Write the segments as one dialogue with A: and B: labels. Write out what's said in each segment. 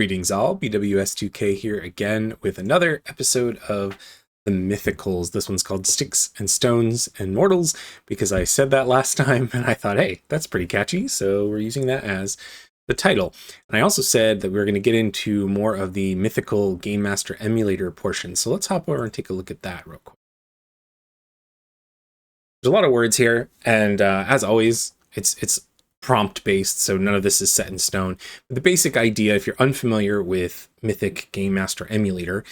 A: Greetings all, BWS2K here again with another episode of the Mythicals. This one's called Sticks and Stones and Mortals because I said that last time and I thought, hey, that's pretty catchy, so we're using that as the title. And I also said that we were going to get into more of the Mythical Game Master Emulator portion, so let's hop over and take a look at that real quick. There's a lot of words here, and as always, it's prompt based, so none of this is set in stone. But the basic idea, if you're unfamiliar with Mythic Game Master Emulator,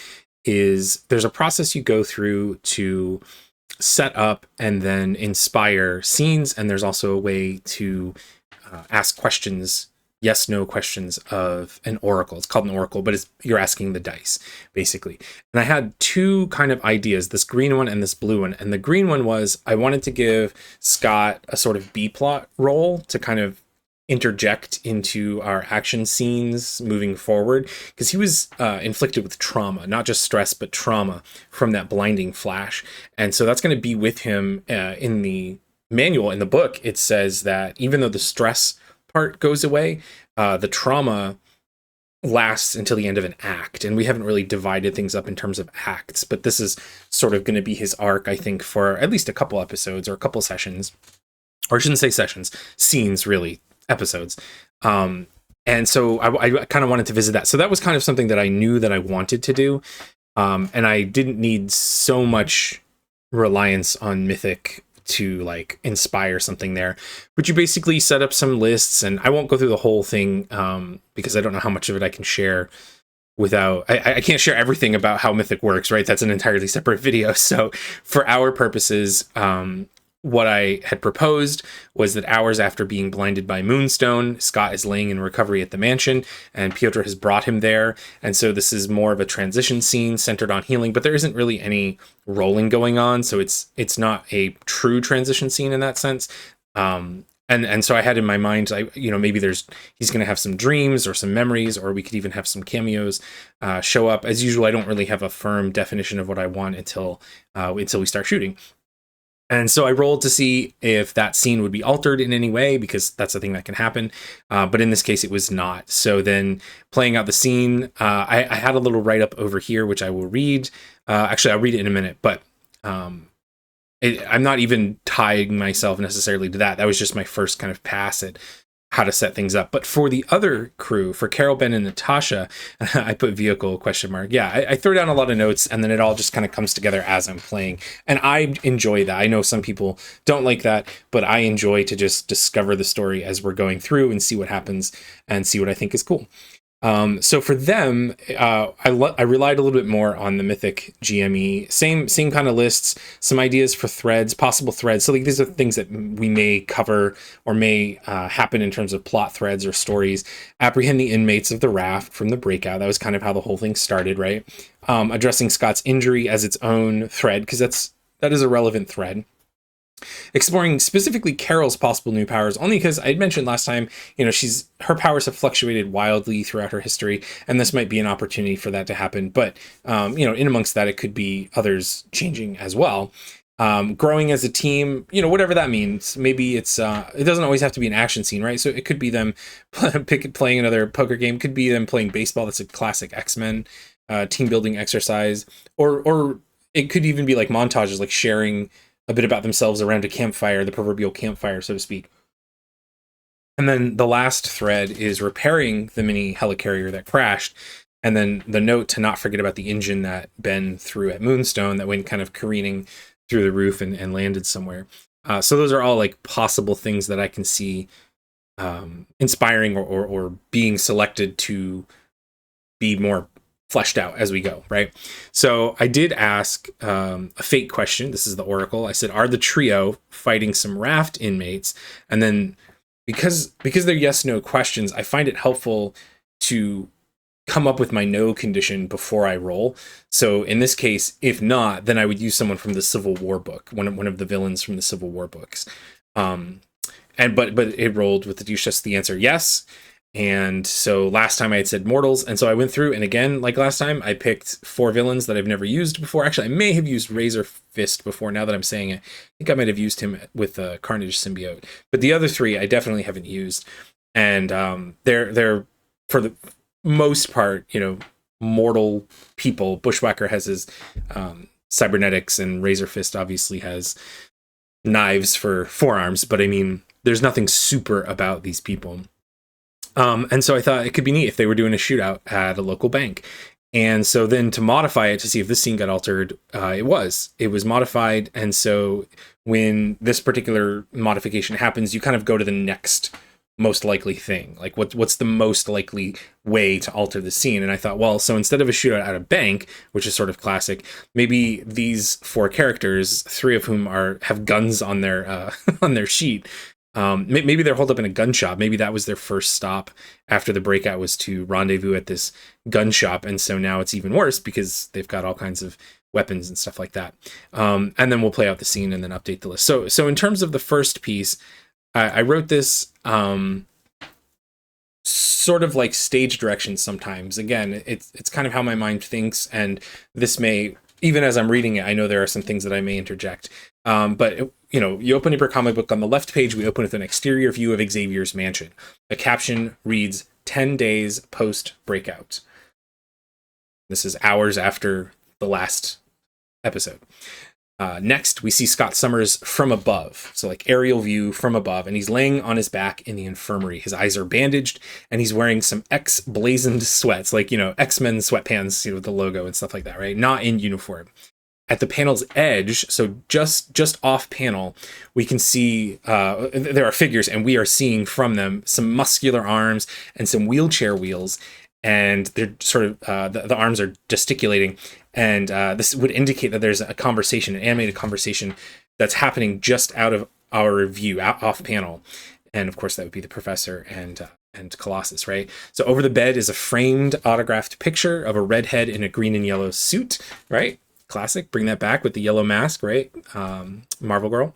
A: is there's a process you go through to set up and then inspire scenes, and there's also a way to ask questions, yes/no questions of an oracle. It's called an oracle, but you're asking the dice, basically. And I had two kind of ideas, this green one and this blue one. And the green one was I wanted to give Scott a sort of B-plot role to kind of interject into our action scenes moving forward, because he was inflicted with trauma, not just stress, but trauma from that blinding flash. And so that's going to be with him in the manual. In the book, it says that even though the stress part goes away, the trauma lasts until the end of an act, and we haven't really divided things up in terms of acts, but this is sort of going to be his arc, I think, for at least a couple episodes or a couple sessions, or I shouldn't say sessions, scenes, really, episodes. And so I kind of wanted to visit that. So that was kind of something that I knew that I wanted to do, and I didn't need so much reliance on Mythic to like inspire something there, but you basically set up some lists, and I won't go through the whole thing because I don't know how much of it I can share without, I can't share everything about how Mythic works, right? That's an entirely separate video. So for our purposes, what I had proposed was that hours after being blinded by Moonstone, Scott is laying in recovery at the mansion, and Piotr has brought him there. And so this is more of a transition scene centered on healing, but there isn't really any rolling going on. So it's not a true transition scene in that sense. And so I had in my mind, maybe he's going to have some dreams or some memories, or we could even have some cameos show up. As usual, I don't really have a firm definition of what I want until we start shooting. And so I rolled to see if that scene would be altered in any way, because that's a thing that can happen. But in this case, it was not. So then playing out the scene, I had a little write-up over here, which I will read. Actually, I'll read it in a minute, but I'm not even tying myself necessarily to that. That was just my first kind of pass at how to set things up. But for the other crew, for Carol, Ben, and Natasha, I put vehicle question mark. Yeah, I throw down a lot of notes, and then it all just kind of comes together as I'm playing. And I enjoy that. I know some people don't like that, but I enjoy to just discover the story as we're going through and see what happens and see what I think is cool. So for them, I relied a little bit more on the Mythic GME, same kind of lists, some ideas for threads, possible threads. So like these are things that we may cover or may happen in terms of plot threads or stories. Apprehend the inmates of the raft from the breakout. That was kind of how the whole thing started, right? Addressing Scott's injury as its own thread, because that is a relevant thread. Exploring specifically Carol's possible new powers, only because I had mentioned last time, her powers have fluctuated wildly throughout her history, and this might be an opportunity for that to happen. But, in amongst that, it could be others changing as well. Growing as a team, whatever that means. Maybe it doesn't always have to be an action scene, right? So it could be them playing another poker game, could be them playing baseball. That's a classic X-Men team building exercise, or it could even be like montages, like sharing a bit about themselves around a campfire, the proverbial campfire, so to speak. And then the last thread is repairing the mini helicarrier that crashed. And then the note to not forget about the engine that Ben threw at Moonstone that went kind of careening through the roof and landed somewhere. So those are all like possible things that I can see inspiring or being selected to be more fleshed out as we go, right? So I did ask a fate question. This is the oracle. I said, are the trio fighting some raft inmates? And then because they're yes/no questions, I find it helpful to come up with my no condition before I roll. So in this case, if not, then I would use someone from the Civil War book, one of the villains from the Civil War books. But it rolled with just the answer yes. And so last time I had said mortals, and so I went through, and again, like last time, I picked 4 villains that I've never used before. Actually, I may have used Razor Fist before, now that I'm saying it. I think I might have used him with the Carnage symbiote. But the other 3 I definitely haven't used. And they're for most part, mortal people. Bushwhacker has his cybernetics, and Razor Fist obviously has knives for forearms, but I mean, there's nothing super about these people. And so I thought it could be neat if they were doing a shootout at a local bank. And so then to modify it to see if this scene got altered, it was modified. And so when this particular modification happens, you kind of go to the next most likely thing. Like what's the most likely way to alter the scene? And I thought, well, so instead of a shootout at a bank, which is sort of classic, maybe these 4 characters, 3 of whom have guns on their on their sheet. Maybe they're holed up in a gun shop. Maybe that was their first stop after the breakout, was to rendezvous at this gun shop. And so now it's even worse because they've got all kinds of weapons and stuff like that. And then we'll play out the scene and then update the list. So in terms of the first piece, I wrote this sort of like stage directions sometimes. Again, it's kind of how my mind thinks, and this may, even as I'm reading it, I know there are some things that I may interject. But you open up your comic book. On the left page, we open with an exterior view of Xavier's mansion. The caption reads, 10 days post-breakout. This is hours after the last episode. Next, we see Scott Summers from above. So like aerial view from above, and he's laying on his back in the infirmary. His eyes are bandaged, and he's wearing some X-blazoned sweats, like, X-Men sweatpants, with the logo and stuff like that, right? Not in uniform. At the panel's edge, so just off panel, we can see there are figures, and we are seeing from them some muscular arms and some wheelchair wheels, and they're sort of the arms are gesticulating, and this would indicate that there's a conversation, an animated conversation that's happening just out of our view, off panel, and of course that would be the professor and Colossus, right? So over the bed is a framed autographed picture of a redhead in a green and yellow suit, right? Classic. Bring that back with the yellow mask, right? Marvel Girl.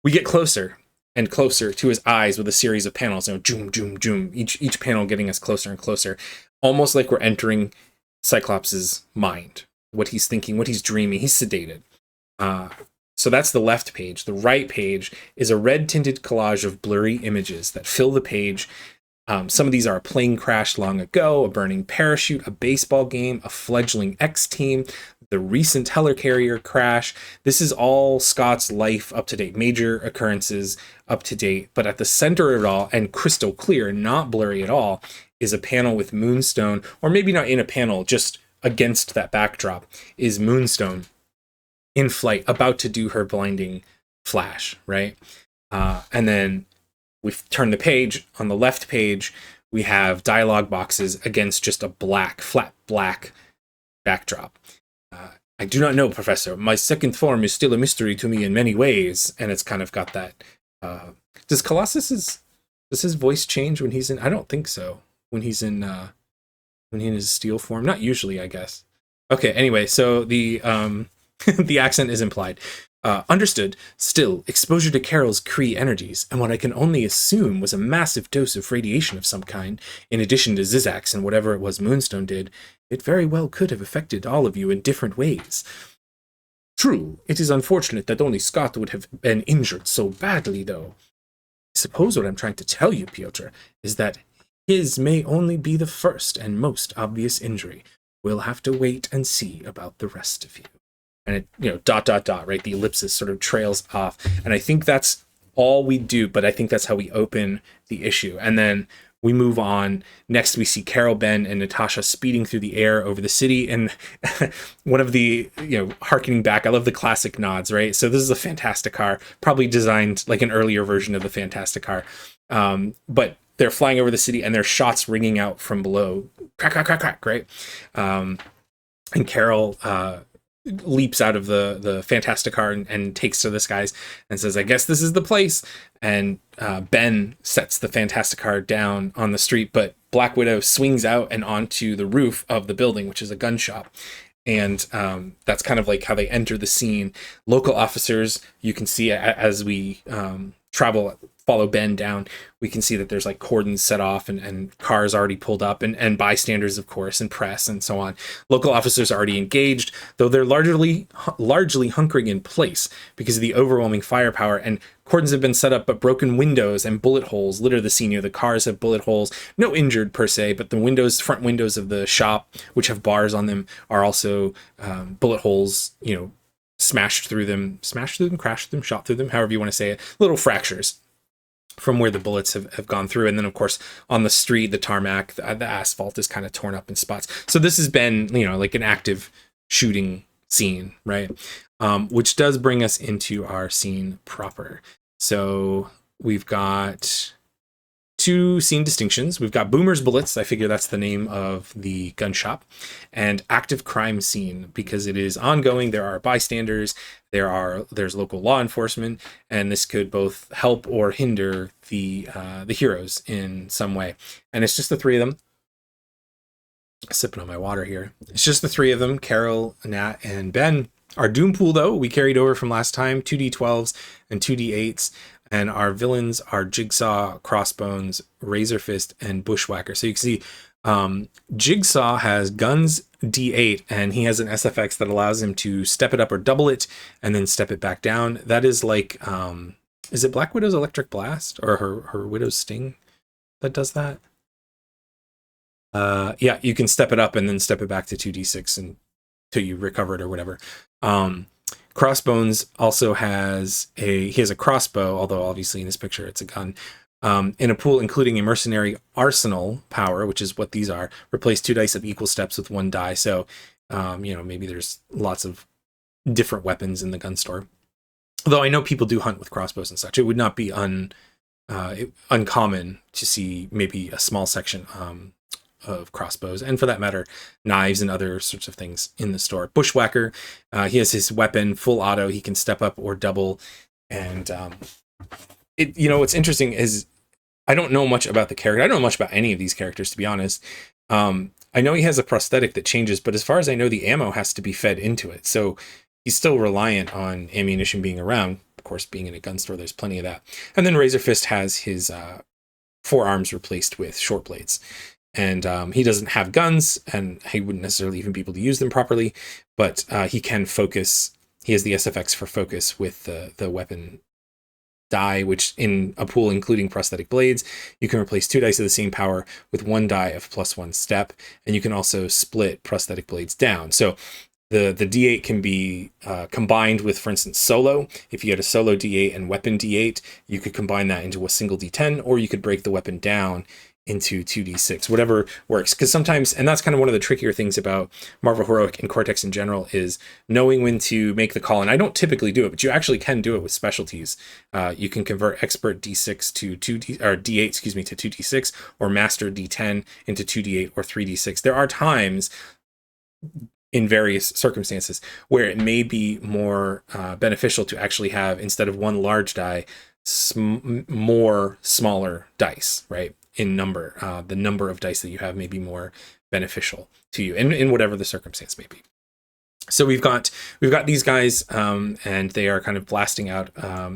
A: We get closer and closer to his eyes with a series of panels. Zoom, zoom, zoom. Each panel getting us closer and closer, almost like we're entering Cyclops' mind. What he's thinking, what he's dreaming. He's sedated. So that's the left page. The right page is a red-tinted collage of blurry images that fill the page. Some of these are a plane crash long ago, a burning parachute, a baseball game, a fledgling X-team, the recent helicarrier crash. This is all Scott's life up to date, major occurrences up to date. But at the center of it all, and crystal clear, not blurry at all, is a panel with Moonstone, or maybe not in a panel, just against that backdrop, is Moonstone in flight, about to do her blinding flash, right? And then we've turned the page. On the left page, we have dialogue boxes against just a flat black backdrop. I do not know, Professor. My second form is still a mystery to me in many ways. And it's kind of got that. Does his voice change when he's in? I don't think so. When he's in his steel form, not usually, I guess. Okay. Anyway, so the the accent is implied. Understood. Still, exposure to Carol's Kree energies, and what I can only assume was a massive dose of radiation of some kind, in addition to Zizaks and whatever it was Moonstone did, it very well could have affected all of you in different ways. True, it is unfortunate that only Scott would have been injured so badly, though. I suppose what I'm trying to tell you, Piotr, is that his may only be the first and most obvious injury. We'll have to wait and see about the rest of you. And it, ... right? The ellipsis sort of trails off. And I think that's all we do, but I think that's how we open the issue. And then we move on. Next, we see Carol, Ben, and Natasha speeding through the air over the city. And one of the, harkening back, I love the classic nods, right? So this is a Fantastic Car, probably designed like an earlier version of the Fantastic Car. But they're flying over the city, and their shots ringing out from below. Crack, crack, crack, crack, right? And Carol leaps out of the Fantastic Car and takes to the skies and says, I guess this is the place. And Ben sets the Fantastic Car down on the street, but Black Widow swings out and onto the roof of the building, which is a gun shop. And that's kind of like how they enter the scene. Local officers, you can see as we travel follow Ben down, we can see that there's like cordons set off and cars already pulled up and bystanders, of course, and press and so on. Local officers are already engaged, though they're largely hunkering in place because of the overwhelming firepower, and cordons have been set up, but broken windows and bullet holes litter the scene. The cars have bullet holes, no injured per se, but the front windows of the shop, which have bars on them, are also bullet holes, smashed through them, crashed through them, shot through them, however you want to say it, little fractures from where the bullets have gone through. And then, of course, on the street, the tarmac, the asphalt is kind of torn up in spots. So this has been, like an active shooting scene, right? Which does bring us into our scene proper. So we've got two scene distinctions. We've got Boomer's Bullets, I figure that's the name of the gun shop, and active crime scene, because it is ongoing. There are bystanders, there's local law enforcement, and this could both help or hinder the heroes in some way. And it's just the three of them. Sipping on my water here. It's just the three of them, Carol, Nat, and Ben. Our Doom pool, though, we carried over from last time, 2d12s and 2d8s. And our villains are Jigsaw, Crossbones, Razor Fist, and Bushwhacker. So you can see Jigsaw has guns D8, and he has an SFX that allows him to step it up or double it, and then step it back down. That is like, is it Black Widow's Electric Blast, or her Widow's Sting that does that? Yeah, you can step it up and then step it back to 2d6 until you recover it or whatever. Crossbones also has he has a crossbow, although obviously in this picture it's a gun. In a pool including a mercenary arsenal power, which is what these are, replace 2 dice of equal steps with 1 die. So, maybe there's lots of different weapons in the gun store. Though I know people do hunt with crossbows and such. It would not be uncommon to see maybe a small section of crossbows, and for that matter, knives and other sorts of things in the store. Bushwhacker, he has his weapon full auto. He can step up or double. And what's interesting is I don't know much about the character. I don't know much about any of these characters, to be honest. I know he has a prosthetic that changes, but as far as I know, the ammo has to be fed into it. So he's still reliant on ammunition being around. Of course, being in a gun store, there's plenty of that. And then Razor Fist has his forearms replaced with short blades. And he doesn't have guns, and he wouldn't necessarily even be able to use them properly, but he can focus. He has the SFX for focus with the weapon die, which in a pool including prosthetic blades, you can replace 2 dice of the same power with 1 die of +1 step, and you can also split prosthetic blades down. So the D8 can be combined with, for instance, solo. If you had a solo D8 and weapon D8, you could combine that into a single D10, or you could break the weapon down into 2d6, whatever works. Because sometimes, and that's kind of one of the trickier things about Marvel Heroic and Cortex in general, is knowing when to make the call. And I don't typically do it, but you actually can do it with specialties. You can convert Expert D6 to D8, to 2d6, or Master D10 into 2d8 or 3d6. There are times in various circumstances where it may be more beneficial to actually have, instead of 1 large die, more smaller dice, right? In number, the number of dice that you have may be more beneficial to you in whatever the circumstance may be. So we've got these guys, and they are kind of blasting out.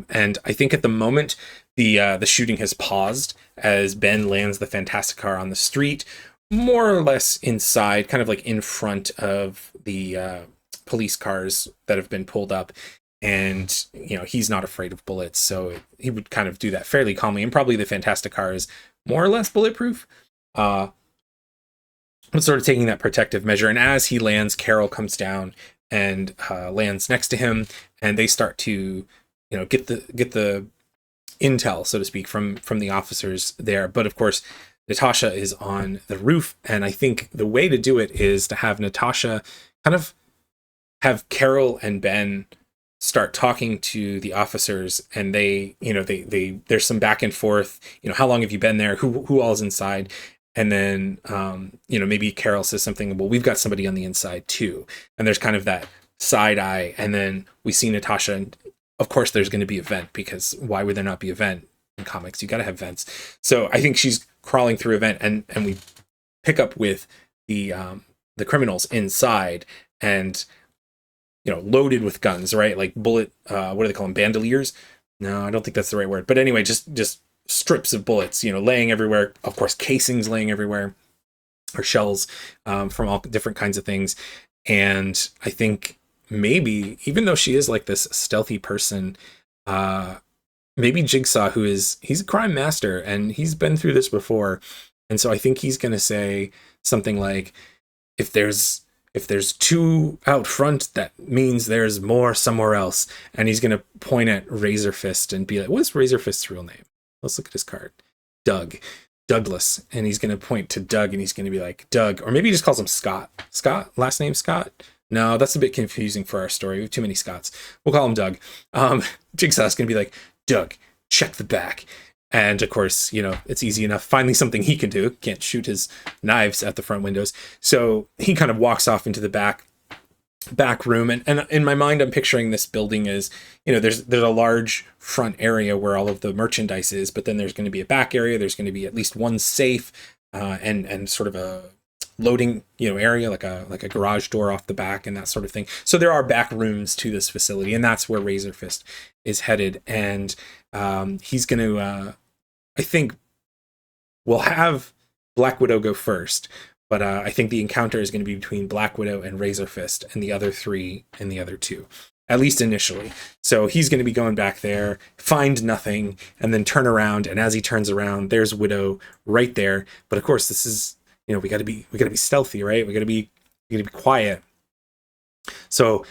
A: And I think at the moment the shooting has paused as Ben lands the Fantastic Car on the street, more or less inside, kind of like in front of the police cars that have been pulled up. And, he's not afraid of bullets, so he would kind of do that fairly calmly. And probably the Fantastic Car is more or less bulletproof, but sort of taking that protective measure. And as he lands, Carol comes down and lands next to him, and they start to, get the intel, so to speak, from the officers there. But of course, Natasha is on the roof, and I think the way to do it is to have Natasha kind of have Carol and Ben start talking to the officers, and they there's some back and forth, how long have you been there, who all's inside, and then maybe Carol says something, well, we've got somebody on the inside too, and there's kind of that side eye, and then we see Natasha, and of course there's going to be a vent, because why would there not be a vent in comics? You got to have vents. So I think she's crawling through a vent, and we pick up with the criminals inside, and loaded with guns, right? Like bullet, what do they call them? Bandoliers, No, I don't think that's the right word. But anyway, just strips of bullets, laying everywhere. Of course, casings laying everywhere, or shells from all different kinds of things. And I think maybe, even though she is like this stealthy person, maybe Jigsaw, he's a crime master and he's been through this before. And so I think he's going to say something like, if there's two out front, that means there's more somewhere else. And he's going to point at Razor Fist and be like, what's Razor Fist's real name? Let's look at his card. Douglas. And he's going to point to Doug and he's going to be like, Doug, or maybe he just calls him Scott. Scott? Last name Scott? No, that's a bit confusing for our story. We have too many Scotts. We'll call him Doug. Jigsaw's going to be like, Doug, check the back. And of course, it's easy enough. Finally, something he can do. Can't shoot his knives at the front windows. So he kind of walks off into the back room. And in my mind, I'm picturing this building as, there's a large front area where all of the merchandise is, but then there's going to be a back area. There's going to be at least one safe and sort of a loading, area, like a garage door off the back and that sort of thing. So there are back rooms to this facility, and that's where Razor Fist is headed. And he's going to, I think we'll have Black Widow go first, but I think the encounter is going to be between Black Widow and Razor Fist and the other three and the other two, at least initially. So he's going to be going back there, find nothing, and then turn around. And as he turns around, there's Widow right there. But of course, this is, we got to be stealthy, right? We got to be quiet. So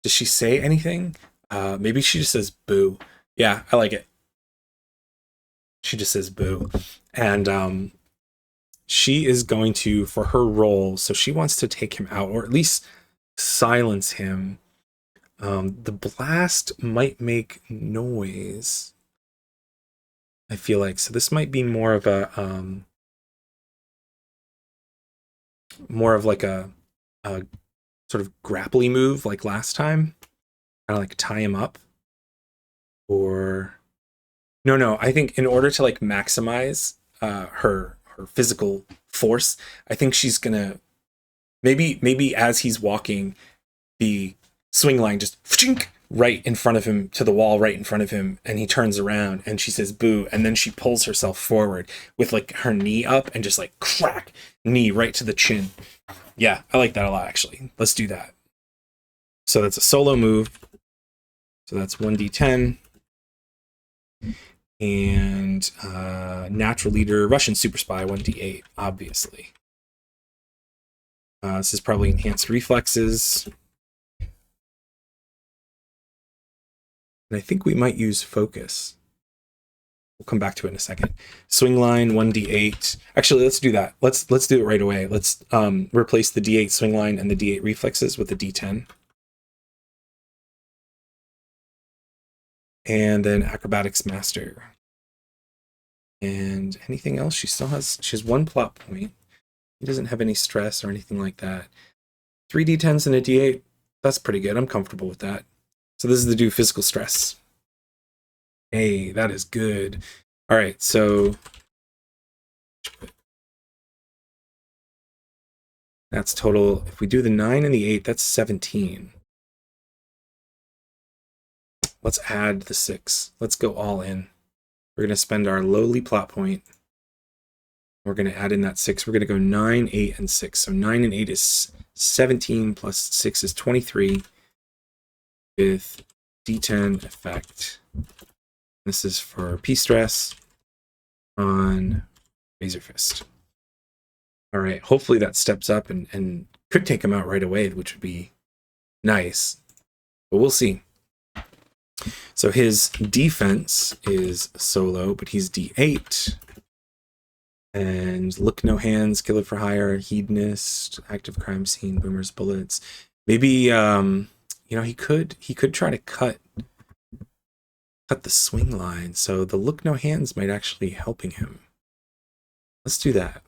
A: does she say anything? Maybe she just says boo. Yeah, I like it. She just says boo. And she is going to, for her role, so she wants to take him out, or at least silence him. The blast might make noise, I feel like. So this might be more of a sort of grapply move like last time. Kind of like tie him up. Or no, I think in order to like maximize her physical force, I think she's gonna maybe as he's walking, the swing line just right in front of him, to the wall right in front of him, and he turns around and she says boo, and then she pulls herself forward with like her knee up and just like crack, knee right to the chin. Yeah, I like that a lot, actually. Let's do that. So that's a solo move. So that's 1d10. And natural leader, Russian super spy, 1d8, obviously. This is probably enhanced reflexes. And I think we might use focus. We'll come back to it in a second. Swing line, 1d8. Actually, let's do that. Let's do it right away. Let's replace the d8 swing line and the d8 reflexes with the d10. And then acrobatics master. And anything else? She has one plot point. He doesn't have any stress or anything like that. 3 d10s and a d8. That's pretty good. I'm comfortable with that. So this is to do physical stress. Hey, that is good. All right, so that's total. If we do the 9 and the 8, that's 17. Let's add the 6. Let's go all in. We're going to spend our lowly plot point. We're going to add in that 6. We're going to go 9, 8, and 6. So 9 and 8 is 17 plus 6 is 23 with D10 effect. This is for P-Stress on Razor Fist. All right, hopefully that steps up and could take him out right away, which would be nice. But we'll see. So his defense is solo, but he's D8. And look no hands, killer for hire, hedonist, active crime scene, boomers, bullets. Maybe he could try to cut the swing line. So the look no hands might actually be helping him. Let's do that.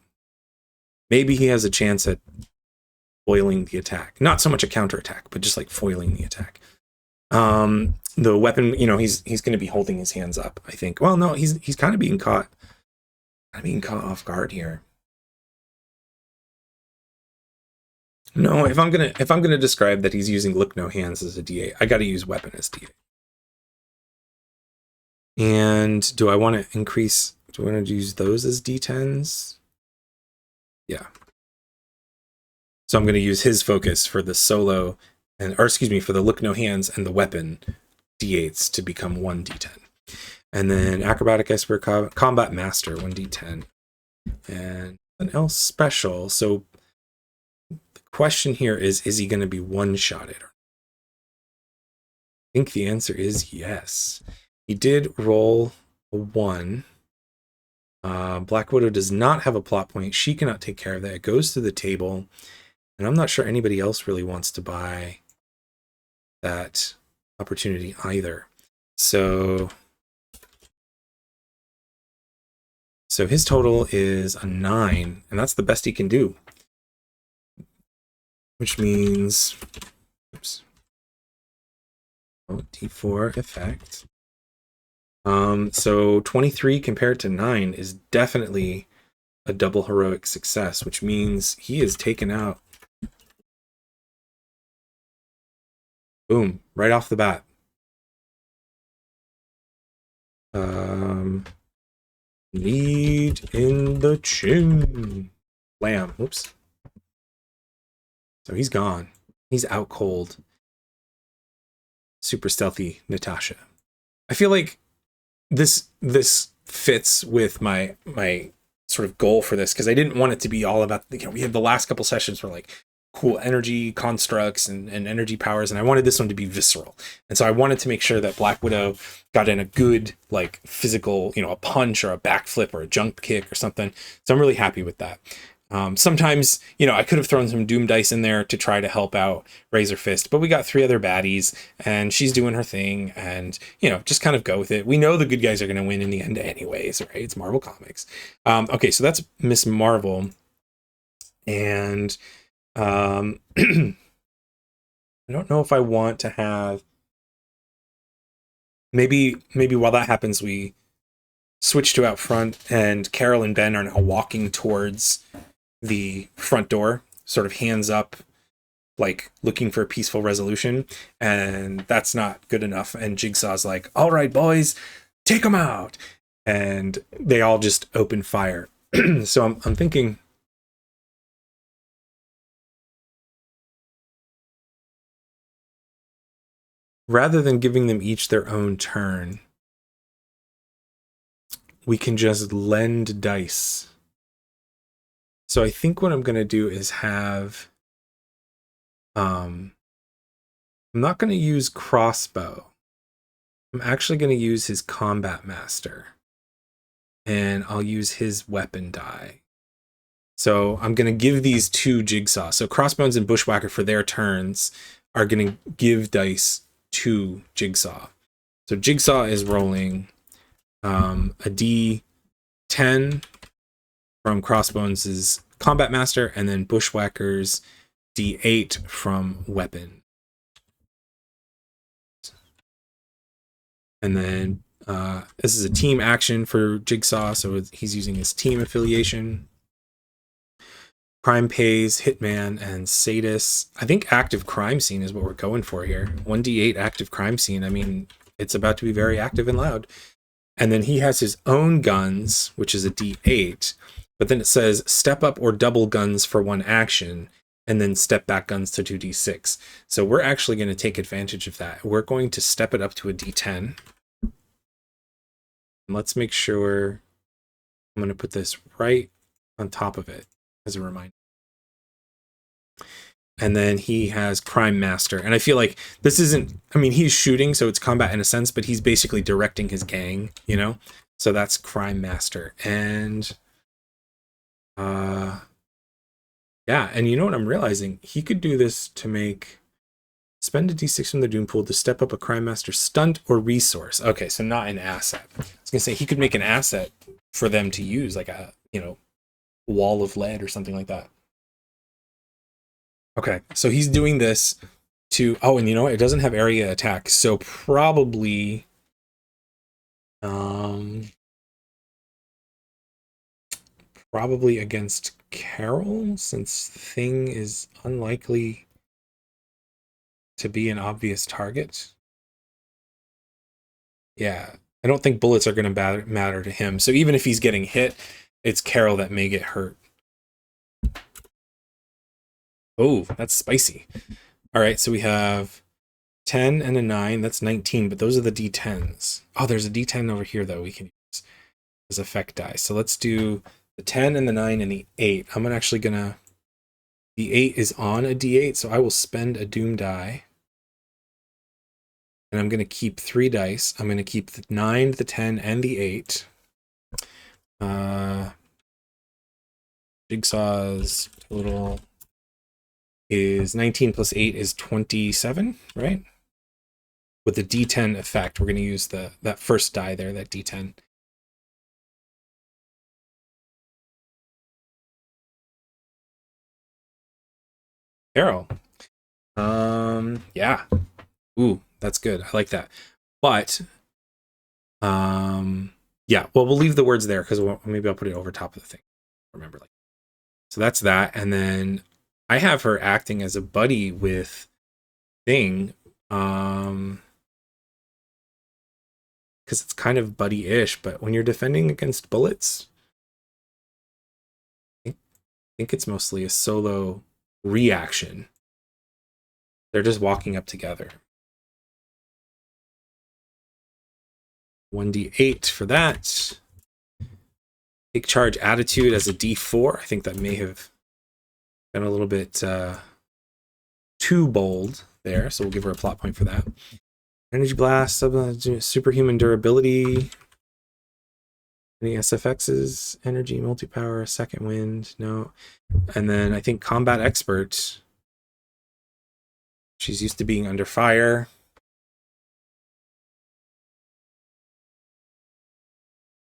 A: Maybe he has a chance at foiling the attack. Not so much a counterattack, but just like foiling the attack. The weapon, he's going to be holding his hands up, I think. Well, no, he's kind of being caught. Off guard here. No, if I'm gonna describe that he's using look no hands as a D8, I got to use weapon as D8. And do I want to increase, do I want to use those as D10s? Yeah. So I'm going to use his focus for the solo, or excuse me, for the look no hands and the weapon D8s to become 1d10. And then acrobatic expert, combat master, 1d10. And an else special. So the question here is he going to be one-shotted? I think the answer is yes. He did roll a 1. Black Widow does not have a plot point. She cannot take care of that. It goes to the table. And I'm not sure anybody else really wants to buy that opportunity either. So his total is a 9, and that's the best he can do. Which means, oops, D4 effect. So 23 compared to 9 is definitely a double heroic success, which means he is taken out. Boom, right off the bat. Lead in the chin. Lamb. Whoops. So he's gone. He's out cold. Super stealthy Natasha. I feel like this fits with my sort of goal for this, because I didn't want it to be all about, we had the last couple sessions were like cool energy constructs and energy powers, and I wanted this one to be visceral. And so I wanted to make sure that Black Widow got in a good, like, physical, a punch or a backflip or a jump kick or something. So I'm really happy with that. Sometimes, I could have thrown some Doom dice in there to try to help out Razor Fist, but we got 3 other baddies, and she's doing her thing, and, just kind of go with it. We know the good guys are going to win in the end anyways, right? It's Marvel Comics. Okay, so that's Miss Marvel. And I don't know if I want to have... Maybe while that happens, we switch to out front, and Carol and Ben are now walking towards the front door, sort of hands up, like looking for a peaceful resolution, and that's not good enough. And Jigsaw's like, all right, boys, take them out. And they all just open fire. So I'm thinking, rather than giving them each their own turn, we can just lend dice. So I think what I'm going to do is have... I'm not going to use crossbow. I'm actually going to use his combat master. And I'll use his weapon die. So I'm going to give these 2 Jigsaw. So Crossbones and Bushwhacker, for their turns, are going to give dice to Jigsaw. So Jigsaw is rolling a D10 from Crossbones' Combat Master, and then Bushwhacker's D8 from Weapon. And then this is a team action for Jigsaw, so he's using his team affiliation. Crime Pays, Hitman, and Sadist. I think Active Crime Scene is what we're going for here. 1d8 Active Crime Scene. I mean, it's about to be very active and loud. And then he has his own guns, which is a d8. But then it says step up or double guns for 1 action, and then step back guns to 2d6. So we're actually going to take advantage of that. We're going to step it up to a d10. And let's make sure I'm going to put this right on top of it as a reminder. And then he has Crime Master. And I feel like this isn't, I mean, he's shooting, so it's combat in a sense, but he's basically directing his gang, So that's Crime Master. And yeah, and you know what I'm realizing? He could do this to make... Spend a d6 from the Doom Pool to step up a Crime Master stunt or resource. Okay, so not an asset. I was going to say, he could make an asset for them to use, like a, wall of lead or something like that. Okay, so he's doing this to... Oh, and you know what? It doesn't have area attack, so probably... probably against Carol, since Thing is unlikely to be an obvious target. Yeah, I don't think bullets are going to matter to him. So even if he's getting hit, it's Carol that may get hurt. Oh, that's spicy. All right, so we have 10 and a 9. That's 19, but those are the D10s. Oh, there's a D10 over here, though, we can use as effect die. So let's do the 10 and the 9 and the 8. I'm actually going to... The 8 is on a D8, so I will spend a Doom die. And I'm going to keep 3 dice. I'm going to keep the 9, the 10, and the 8. Jigsaw's total is 19 plus 8 is 27, right? With the D10 effect, we're going to use that first die there, that D10. Carol. Yeah. Ooh, that's good. I like that. But, yeah, well, we'll leave the words there because maybe I'll put it over top of the thing. Remember, like, so that's that. And then I have her acting as a buddy with Thing, because it's kind of buddy-ish. But when you're defending against bullets, I think it's mostly a solo reaction. They're just walking up together. 1d8 for that. Take charge attitude as a d4. I think that may have been a little bit too bold there, so we'll give her a plot point for that. Energy blast, superhuman durability. Any SFXs? Energy, multi-power, second wind, no. And then I think combat expert. She's used to being under fire.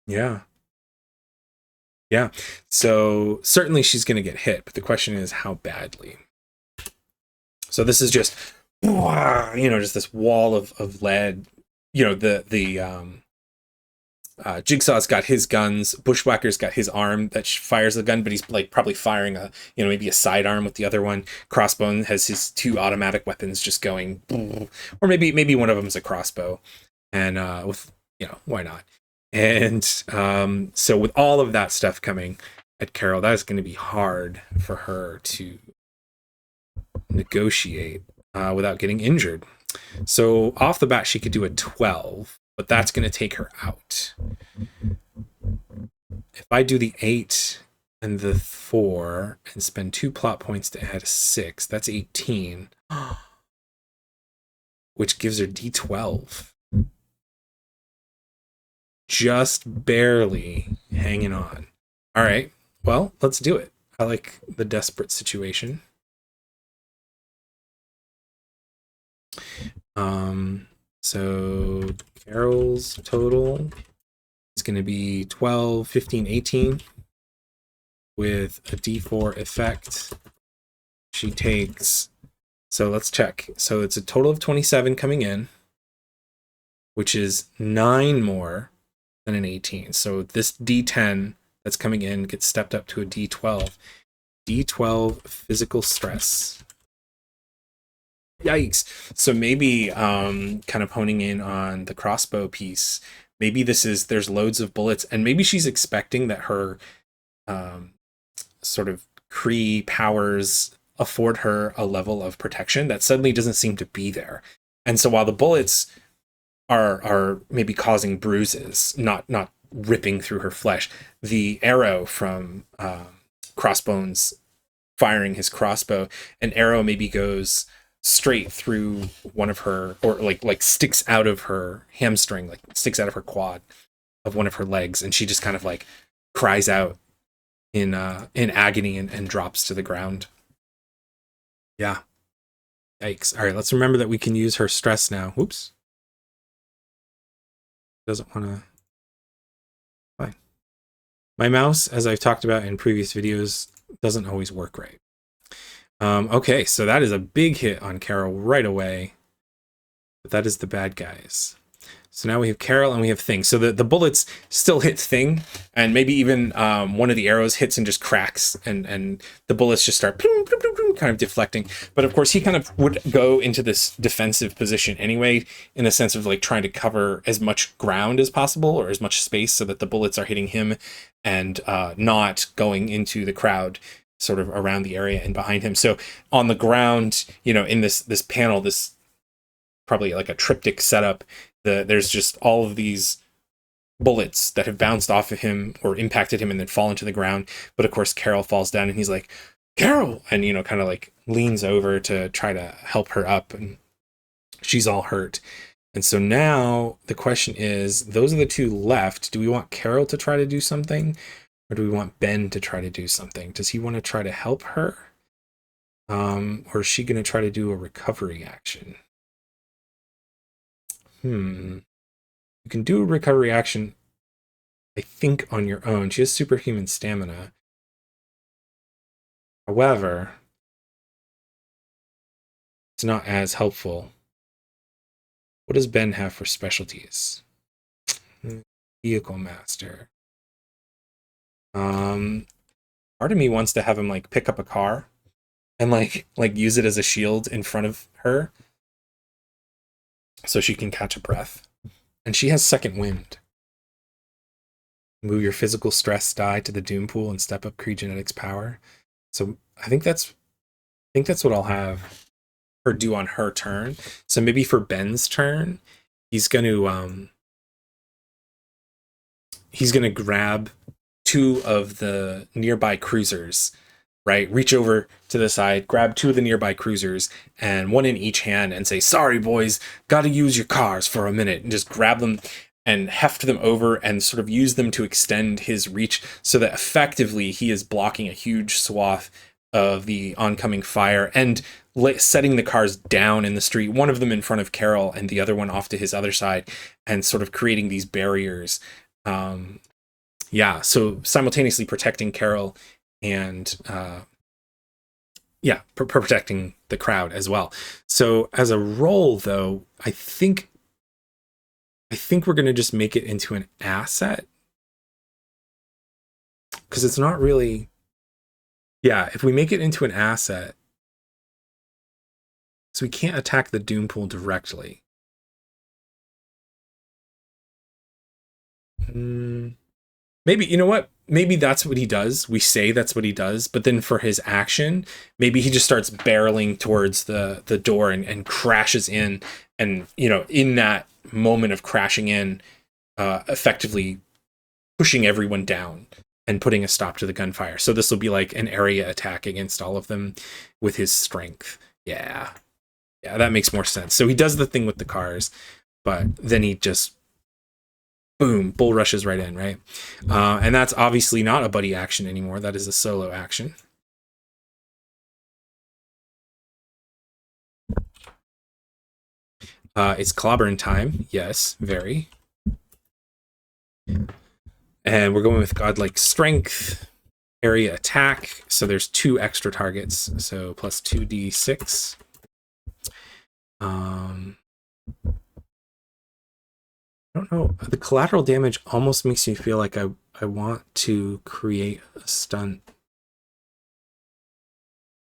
A: Yeah. Yeah. So certainly she's going to get hit, but the question is how badly. So this is just, just this wall of lead. Jigsaw's got his guns. Bushwhacker's got his arm that fires the gun, but he's like probably firing maybe a sidearm with the other one. Crossbone has his 2 automatic weapons just going, or maybe one of them's a crossbow, and why not? And so with all of that stuff coming at Carol, that is going to be hard for her to negotiate without getting injured. So off the bat, she could do a 12, but that's going to take her out. If I do the 8 and the 4 and spend 2 plot points to add a 6, that's 18, which gives her D12. Just barely hanging on. All right, well, let's do it. I like the desperate situation. So Carol's total is going to be 12, 15, 18 with a D4 effect. She takes, so let's check. So it's a total of 27 coming in, which is 9 more than an 18. So this D10 that's coming in gets stepped up to a D12. D12 physical stress. Yikes. So maybe kind of honing in on the crossbow piece, maybe there's loads of bullets, and maybe she's expecting that her sort of Kree powers afford her a level of protection that suddenly doesn't seem to be there. And so while the bullets are maybe causing bruises, not ripping through her flesh, the arrow from Crossbones firing his crossbow, an arrow maybe goes straight through one of her, or like sticks out of her hamstring, like sticks out of her quad of one of her legs, and she just kind of like cries out in agony and drops to the ground. Yeah. Yikes. All right, let's remember that we can use her stress now. Whoops. Doesn't want to. Fine. My mouse, as I've talked about in previous videos, doesn't always work right. Okay, so that is a big hit on Carol right away. But that is the bad guys. So now we have Carol and we have Thing. So the bullets still hit Thing, and maybe even one of the arrows hits and just cracks, and the bullets just start kind of deflecting. But of course, he kind of would go into this defensive position anyway, in the sense of like trying to cover as much ground as possible or as much space so that the bullets are hitting him and not going into the crowd sort of around the area and behind him. So on the ground, in this panel, this probably like a triptych setup, there's just all of these bullets that have bounced off of him or impacted him and then fallen to the ground. But of course, Carol falls down and he's like, Carol! And, kind of like leans over to try to help her up, and she's all hurt. And so now the question is, those are the two left. Do we want Carol to try to do something? Or do we want Ben to try to do something? Does he want to try to help her? Or is she going to try to do a recovery action? You can do a recovery action, I think, on your own. She has superhuman stamina. However, it's not as helpful. What does Ben have for specialties? Vehicle master. Part of me wants to have him like pick up a car and like use it as a shield in front of her so she can catch a breath. And she has second wind. Move your physical stress die to the doom pool and step up Kree genetics power. So I think that's what I'll have her do on her turn. So maybe for Ben's turn, he's gonna grab two of the nearby cruisers, right? Reach over to the side, grab two of the nearby cruisers, and one in each hand, and say, sorry, boys, gotta use your cars for a minute, and just grab them and heft them over and sort of use them to extend his reach so that effectively he is blocking a huge swath of the oncoming fire and setting the cars down in the street, one of them in front of Carol and the other one off to his other side, and sort of creating these barriers. So simultaneously protecting Carol and protecting the crowd as well. So as a role, though, I think we're going to just make it into an asset, because it's not really... Yeah, if we make it into an asset, so we can't attack the doom pool directly. Maybe, you know what? Maybe that's what he does. We say that's what he does, but then for his action, maybe he just starts barreling towards the door and crashes in, and, in that moment of crashing in, effectively pushing everyone down and putting a stop to the gunfire. So this will be like an area attack against all of them with his strength. Yeah, that makes more sense. So he does the thing with the cars, but then he just, boom, bull rushes right in, right? And that's obviously not a buddy action anymore. That is a solo action. It's clobbering time. Yes, very. And we're going with godlike strength, area attack. So there's 2 extra targets. So plus 2d6. I don't know. The collateral damage almost makes me feel like I want to create a stunt.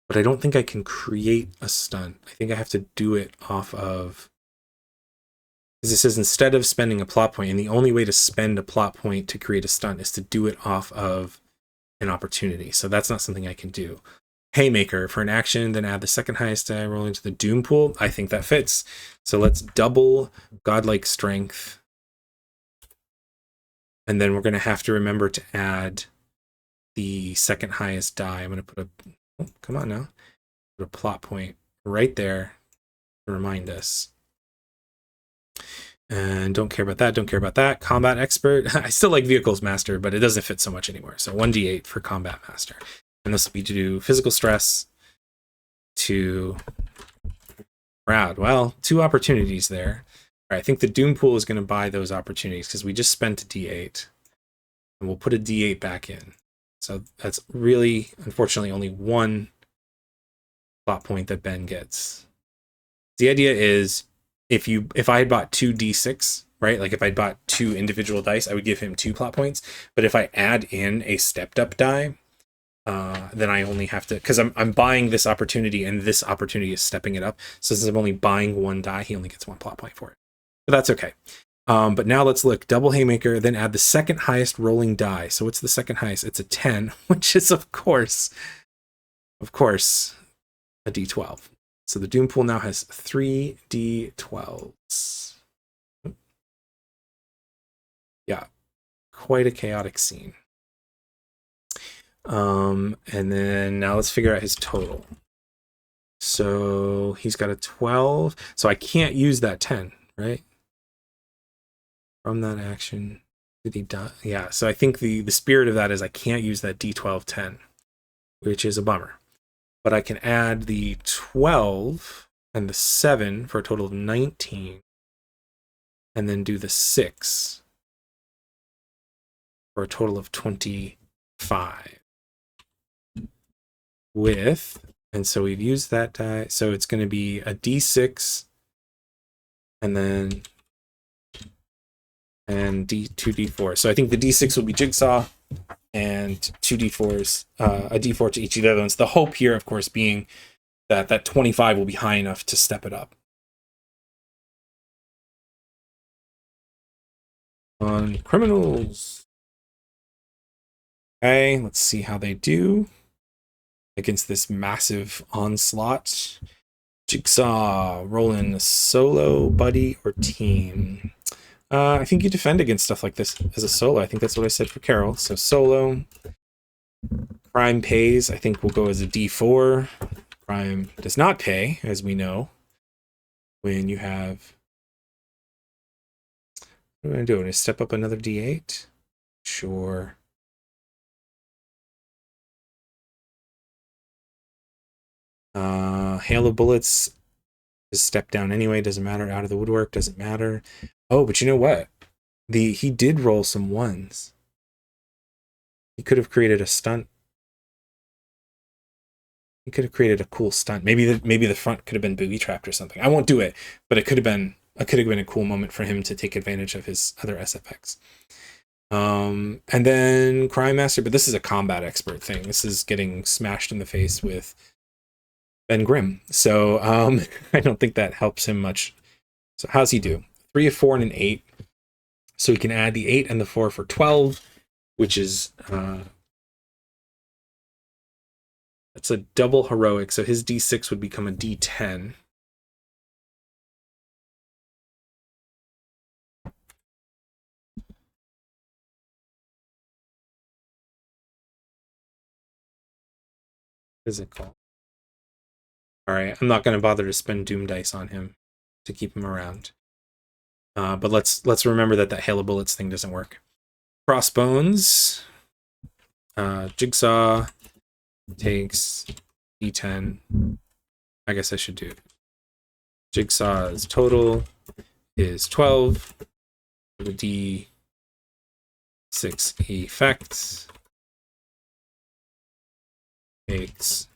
A: But I don't think I can create a stunt. I think I have to do it off of... Because it says instead of spending a plot point, and the only way to spend a plot point to create a stunt is to do it off of an opportunity. So that's not something I can do. Haymaker, for an action, then add the second highest die roll into the doom pool. I think that fits. So let's double godlike strength. And then we're going to have to remember to add the second highest die. I'm going to put come on now. Put a plot point right there to remind us. And don't care about that. Combat expert. I still like vehicles master, but it doesn't fit so much anymore. So 1d8 for combat master. And this will be to do physical stress to crowd. Well, 2 opportunities there. All right, I think the doom pool is going to buy those opportunities because we just spent a d8. And we'll put a d8 back in. So that's really, unfortunately, only 1 plot point that Ben gets. The idea is, if I had bought 2d6, right? Like if I bought 2 individual dice, I would give him 2 plot points. But if I add in a stepped up die, then I only have to, because I'm buying this opportunity and this opportunity is stepping it up. So since I'm only buying 1 die, he only gets 1 plot point for it. But that's okay. But now let's look. Double Haymaker, then add the second highest rolling die. So what's the second highest? It's a 10, which is of course, a D12. So the Doom Pool now has 3 D12s. Yeah, quite a chaotic scene. And then now let's figure out his total. So he's got a 12. So I can't use that 10, right? From that action. Did he die? Yeah, so I think the spirit of that is I can't use that D12 10, which is a bummer. But I can add the 12 and the 7 for a total of 19. And then do the 6 for a total of 25. And so we've used that die. So it's going to be a D6 and then two D4. So I think the D6 will be Jigsaw and 2 D4s, a D4 to each of the other ones. The hope here, of course, being that that 25 will be high enough to step it up. On criminals. Okay, let's see how they do against this massive onslaught. Jigsaw, rolling a solo, buddy, or team. I think you defend against stuff like this as a solo. I think that's what I said for Carol. So solo. Crime pays, I think we'll go as a D4. Crime does not pay, as we know. When you have... What am I going to do? I'm going to step up another D8? Sure. Hail of bullets is step down anyway, doesn't matter. Out of the woodwork, doesn't matter. Oh, but you know what? He did roll some 1s. He could have created a stunt. He could have created a cool stunt. Maybe the front could have been booby trapped or something. I won't do it, but it could have been a cool moment for him to take advantage of his other SFX. And then Crime Master, but this is a combat expert thing. This is getting smashed in the face with Ben Grimm. So I don't think that helps him much. So how's he do? 3, a 4, and an 8. So he can add the 8 and the 4 for 12, which is that's a double heroic. So his D6 would become a D10. Physical. All right, I'm not going to bother to spend Doom dice on him to keep him around. But let's remember that Hail of Bullets thing doesn't work. Crossbones. Jigsaw takes D10. I guess I should do it. Jigsaw's total is 12. The D6 effects takes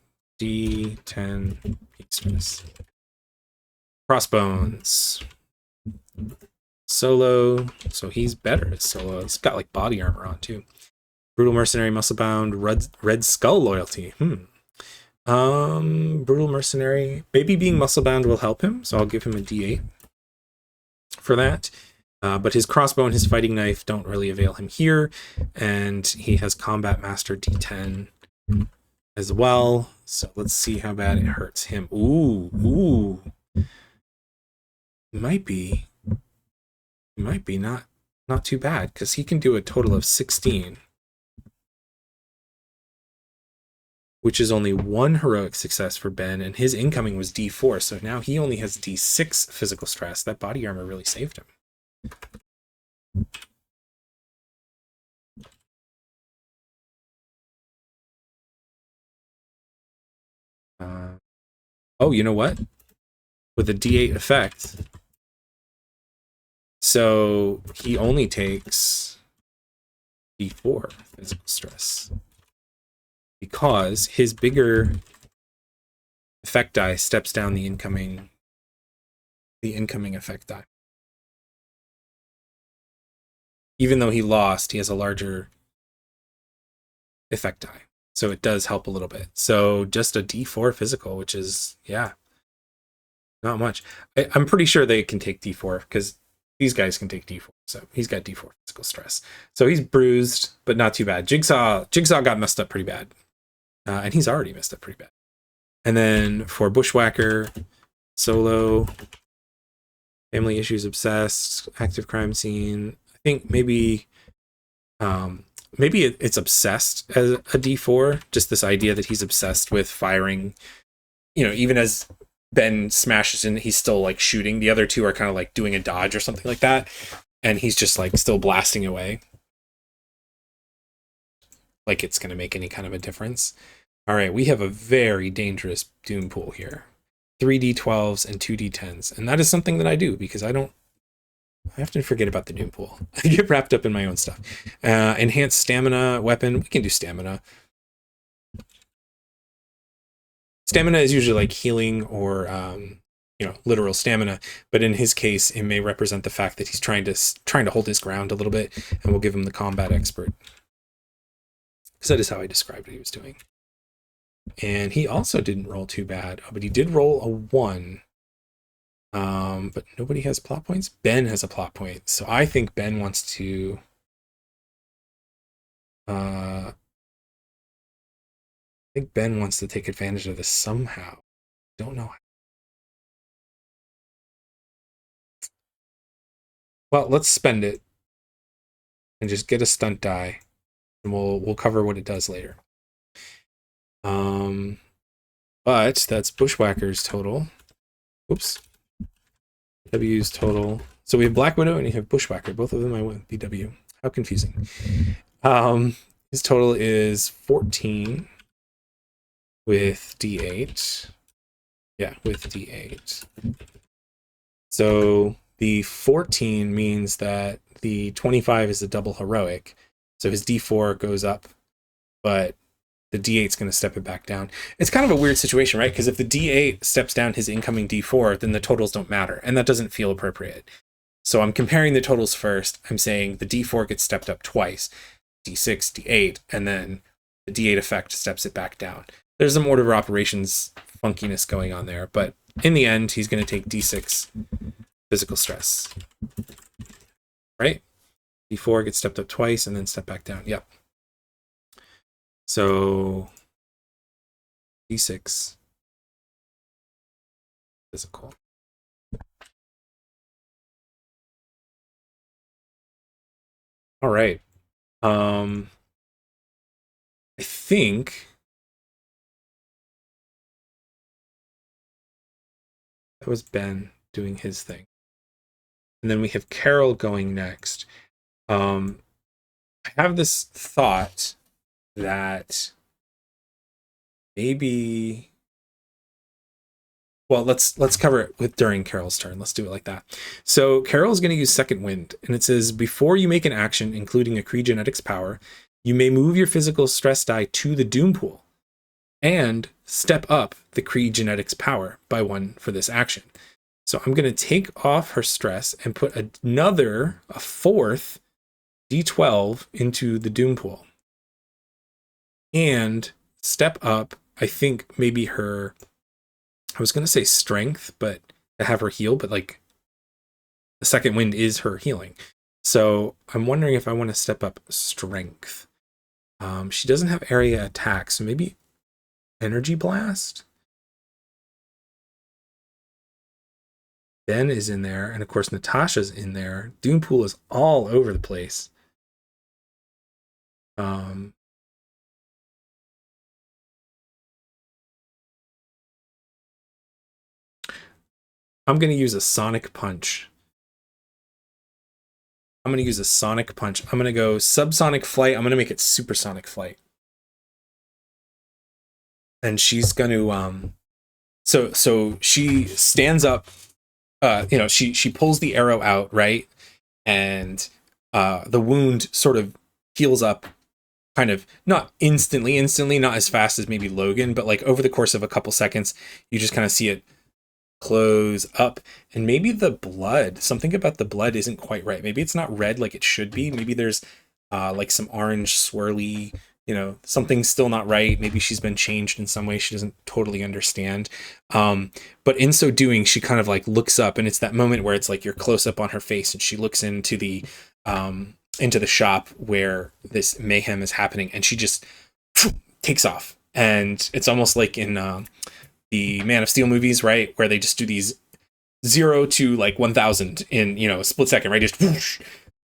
A: D10 stress. Crossbones. Solo. So he's better at solo. It's got like body armor on too. Brutal Mercenary, Musclebound, Red Skull loyalty. Brutal Mercenary. Maybe being musclebound will help him, so I'll give him a D8 for that. But his crossbow and his fighting knife don't really avail him here, and he has Combat Master D10 as well. So let's see how bad it hurts him. Ooh. Might be not too bad, because he can do a total of 16. Which is only 1 heroic success for Ben, and his incoming was D4, so now he only has D6 physical stress. That body armor really saved him. Oh, you know what? With a D8 effect, so he only takes D4 physical stress. Because his bigger effect die steps down the incoming effect die. even though he lost, he has a larger effect die. So it does help a little bit. So just a D4 physical, which is, yeah, not much. I'm pretty sure they can take D4 because these guys can take D4. So he's got D4 physical stress. So he's bruised, but not too bad. Jigsaw got messed up pretty bad. And he's already messed up pretty bad. And then for Bushwhacker, solo, family issues, obsessed, active crime scene. I think maybe it's obsessed as a D4. Just this idea that he's obsessed with firing. You know, even as Ben smashes in, he's still like shooting. The other two are kind of like doing a dodge or something like that, and he's just like still blasting away, like it's going to make any kind of a difference. All right, we have a very dangerous Doom pool here. 3d12s and 2d10s. And that is something that I do because I often forget about the Doom pool. I get wrapped up in my own stuff. Enhanced stamina weapon. We can do stamina. Stamina is usually like healing or, literal stamina. But in his case, it may represent the fact that he's trying to hold his ground a little bit, and we'll give him the combat expert. Because that is how I described what he was doing. And he also didn't roll too bad, but he did roll a 1. But nobody has plot points. Ben has a plot point, so I think Ben wants to. I think Ben wants to take advantage of this somehow. Don't know how. Well, let's spend it and just get a stunt die, and we'll cover what it does later. But that's Bushwhacker's total. Oops. W's total. So we have Black Widow and you have Bushwhacker. Both of them I went with BW. How confusing. His total is 14 with D8. Yeah, with D8. So the 14 means that the 25 is a double heroic. So his D4 goes up, but the D8 is going to step it back down. It's kind of a weird situation, right? Because if the D8 steps down his incoming D4, then the totals don't matter, and that doesn't feel appropriate. So I'm comparing the totals first. I'm saying the D4 gets stepped up twice, D6, D8, and then the D8 effect steps it back down. There's some order of operations funkiness going on there, but in the end, he's going to take D6 physical stress. Right? D4 gets stepped up twice and then step back down. Yep. So D6 physical. All right. I think that was Ben doing his thing. And then we have Carol going next. I have this thought that maybe, well, let's cover it with during Carol's turn. Let's do it like that. So Carol's going to use Second Wind, and it says, before you make an action, including a Kree genetics power, you may move your physical stress die to the Doom pool and step up the Kree genetics power by 1 for this action. So I'm going to take off her stress and put a 4th D12 into the Doom pool. And step up, I think maybe her, I was going to say strength, but to have her heal, but like the Second Wind is her healing. So I'm wondering if I want to step up strength. She doesn't have area attack, so maybe energy blast? Ben is in there, and of course Natasha's in there. Doom pool is all over the place. I'm going to use a sonic punch. I'm going to use a sonic punch. I'm going to go subsonic flight. I'm going to make it supersonic flight. And she's going to so she stands up, she pulls the arrow out, right? And the wound sort of heals up, kind of not instantly, not as fast as maybe Logan, but like over the course of a couple seconds, you just kind of see it close up, and maybe the blood, something about the blood isn't quite right. Maybe it's not red like it should be. Maybe there's like some orange swirly, something's still not right. Maybe she's been changed in some way she doesn't totally understand. But in so doing, she kind of like looks up, and it's that moment where it's like you're close up on her face, and she looks into the shop where this mayhem is happening, and she just takes off. And it's almost like in the Man of Steel movies, right, where they just do these 0 to like 1,000 in a split second, right? Just whoosh.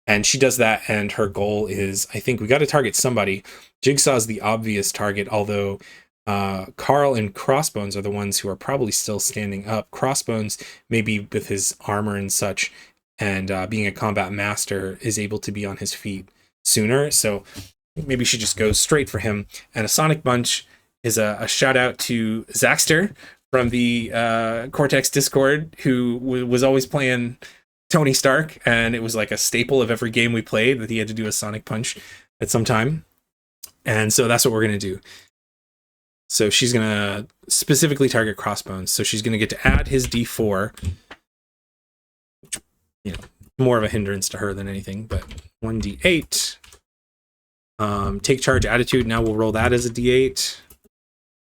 A: And she does that, and her goal is, I think we got to target somebody. Jigsaw's the obvious target, although Carl and Crossbones are the ones who are probably still standing up. Crossbones, maybe with his armor and such, and being a combat master, is able to be on his feet sooner. So maybe she just goes straight for him. And a Sonic Punch is a shout out to Zaxter from the Cortex Discord, who was always playing Tony Stark, and it was like a staple of every game we played that he had to do a Sonic Punch at some time. And so that's what we're going to do. So she's going to specifically target Crossbones. So she's going to get to add his D4. More of a hindrance to her than anything, but 1d8. Take charge attitude. Now we'll roll that as a d8.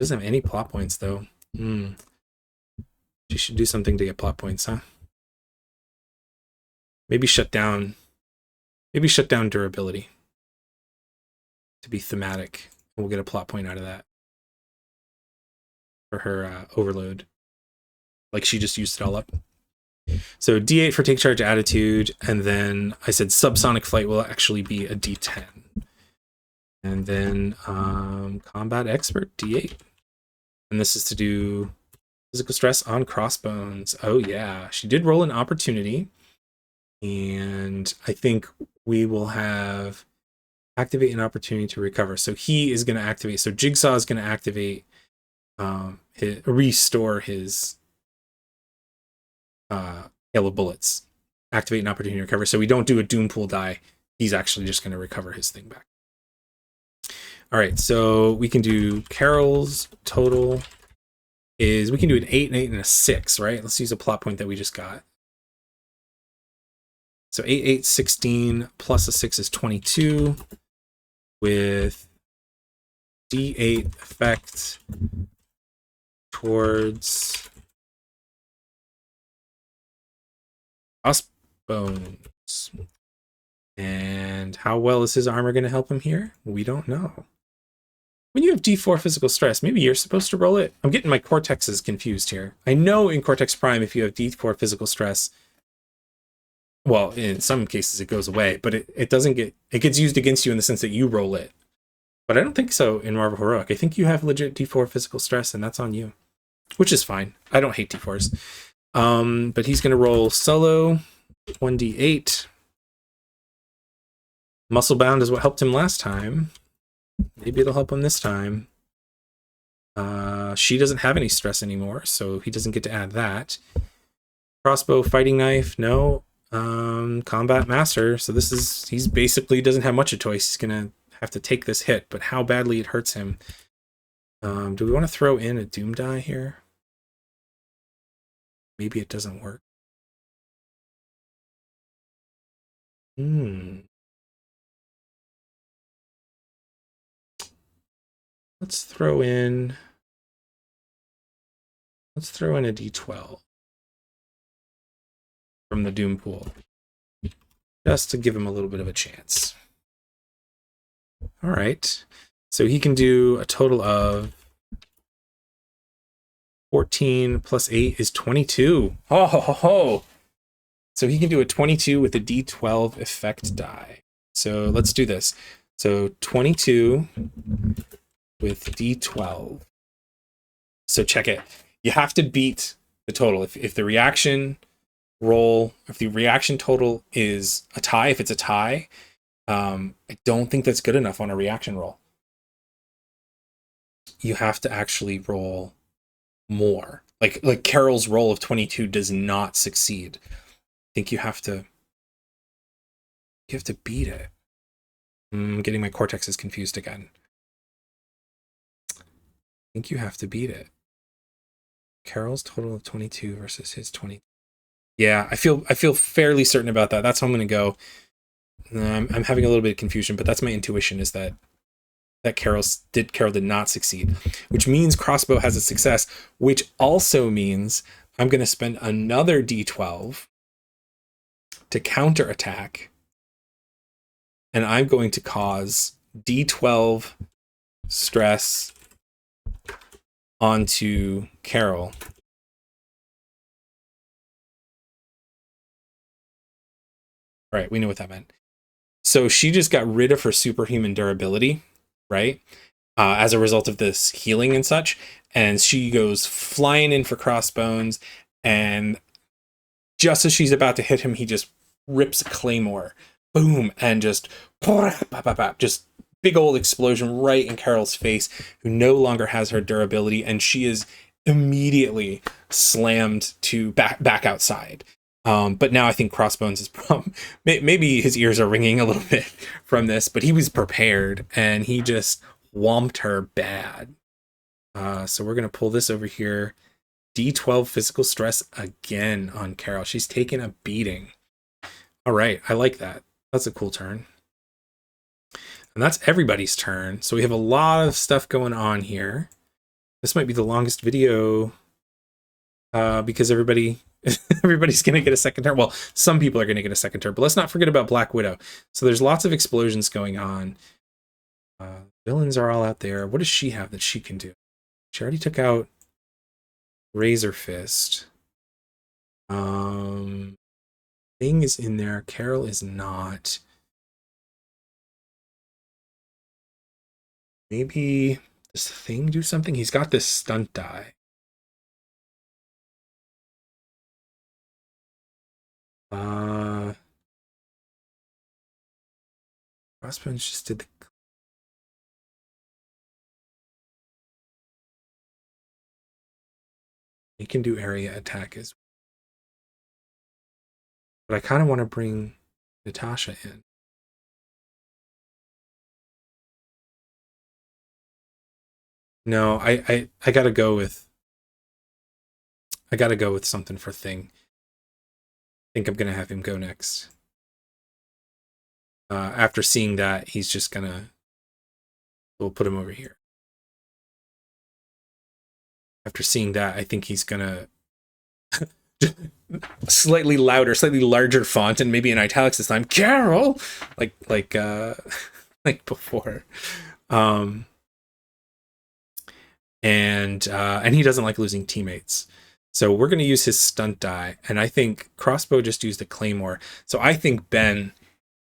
A: Doesn't have any plot points though. She should do something to get plot points, huh? Maybe shut down durability to be thematic. We'll get a plot point out of that for her overload. Like she just used it all up. So D8 for take charge attitude, and then I said subsonic flight will actually be a D10. And then combat expert D8. And this is to do physical stress on Crossbones. Oh yeah, she did roll an opportunity. And I think we will have activate an opportunity to recover. So he is going to activate. So Jigsaw is going to activate, restore his hail of bullets. Activate an opportunity to recover. So we don't do a doom pool die. He's actually just going to recover his thing back. All right, so we can do Carol's total is, we can do an 8, an 8, and a 6, right? Let's use a plot point that we just got. So 8, 8, 16 plus a 6 is 22 with D8 effect towards Crossbones. And how well is his armor going to help him here? We don't know. When you have D4 physical stress, maybe you're supposed to roll it. I'm getting my cortexes confused here. I know in Cortex Prime, if you have D4 physical stress, well, in some cases it goes away, but it doesn't get, it gets used against you in the sense that you roll it. But I don't think so in Marvel Heroic. I think you have legit D4 physical stress, and that's on you, which is fine. I don't hate D4s. But he's going to roll solo 1d8. Muscle bound is what helped him last time. Maybe it'll help him this time. She doesn't have any stress anymore, so he doesn't get to add that. Crossbow, fighting knife, no. Combat master, so this is, he's basically doesn't have much of a choice. He's gonna have to take this hit, but how badly it hurts him. Do we want to throw in a doom die here? Maybe it doesn't work. Let's throw in a D12 from the doom pool, just to give him a little bit of a chance. All right, so he can do a total of 14 plus 8 is 22. Oh, ho, ho, ho. So he can do a 22 with a D12 effect die. So let's do this. So 22 with D12. So check it. You have to beat the total. If the reaction roll, if the reaction total is a tie, if it's a tie, I don't think that's good enough on a reaction roll. You have to actually roll more. Like Carol's roll of 22 does not succeed. I think you have to beat it. I'm getting my cortexes confused again. I think you have to beat it. Carol's total of 22 versus his 20. Yeah, I feel fairly certain about that. That's how I'm going to go. I'm having a little bit of confusion, but that's my intuition, is that Carol did not succeed, which means crossbow has a success, which also means I'm going to spend another d12 to counterattack, and I'm going to cause d12 stress onto Carol. All right, we know what that meant. So she just got rid of her superhuman durability, right? As a result of this healing and such. And she goes flying in for crossbones. And just as she's about to hit him, he just rips a claymore. Boom. And just big old explosion right in Carol's face, who no longer has her durability. And she is immediately slammed to back outside. But now I think Crossbones is maybe his ears are ringing a little bit from this, but he was prepared and he just whomped her bad. So we're going to pull this over here. D12 physical stress again on Carol. She's taking a beating. All right. I like that. That's a cool turn. And that's everybody's turn. So we have a lot of stuff going on here. This might be the longest video because everybody's going to get a second turn. Well, some people are going to get a second turn, but let's not forget about Black Widow. So there's lots of explosions going on. Villains are all out there. What does she have that she can do? She already took out Razor Fist. Thing is in there. Carol is not. Maybe does Thing do something? He's got this stunt die. Crossbones just did the. He can do area attack as well. But I kind of want to bring Natasha in. No, I gotta go with. I gotta go with something for Thing. I think I'm gonna have him go next. After seeing that, he's just gonna. We'll put him over here. After seeing that, I think he's gonna. Slightly louder, slightly larger font, and maybe in italics this time. Carol, like before. And he doesn't like losing teammates. So we're going to use his stunt die. And I think Crossbow just used a claymore. So I think Ben